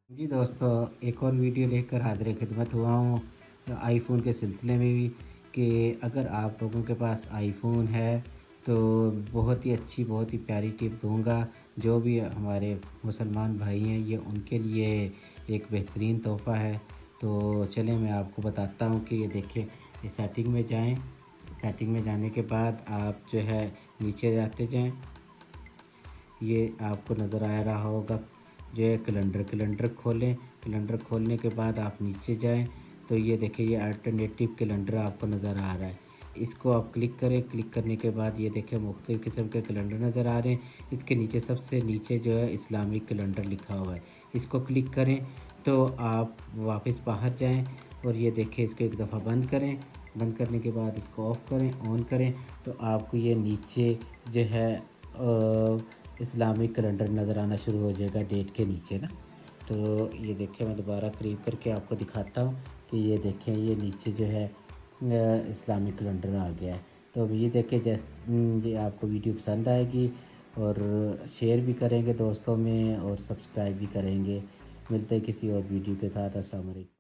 जी दोस्तों, एक और वीडियो लेकर हाज़िर खिदमत हुआ हूँ आईफ़ोन के सिलसिले में भी कि अगर आप लोगों के पास आईफ़ोन है तो बहुत ही अच्छी, बहुत ही प्यारी टिप दूँगा। जो भी हमारे मुसलमान भाई हैं ये उनके लिए एक बेहतरीन तोहफ़ा है। तो चलें मैं आपको बताता हूँ कि ये देखिए, ये सेटिंग में जाएँ। सेटिंग में जाने के बाद आप जो है नीचे जाते जाएँ। ये आपको नज़र आ रहा होगा जो है कैलेंडर खोलें। कैलेंडर खोलने के बाद आप नीचे जाएं तो ये देखिए, ये अल्टरनेटिव कैलेंडर आपको नज़र आ रहा है। इसको आप क्लिक करें। क्लिक करने के बाद ये देखिए मुख्तलिफ़ किस्म के कैलेंडर नज़र आ रहे हैं। इसके नीचे सबसे नीचे जो है इस्लामिक कैलेंडर लिखा हुआ है, इसको क्लिक करें तो आप वापस बाहर जाएं और ये देखिए इसको एक दफ़ा बंद करें। बंद करने के बाद इसको ऑफ़ करें, ऑन करें तो आपको ये नीचे जो है इस्लामिक कैलेंडर नज़र आना शुरू हो जाएगा डेट के नीचे ना। तो ये देखिए, मैं दोबारा करीब करके आपको दिखाता हूँ कि ये देखें, ये नीचे जो है इस्लामिक कैलेंडर आ गया है। तो अब ये देखें, ये आपको वीडियो पसंद आएगी और शेयर भी करेंगे दोस्तों में और सब्सक्राइब भी करेंगे। मिलते हैं किसी और वीडियो के साथ। अस्सलाम वालेकुम।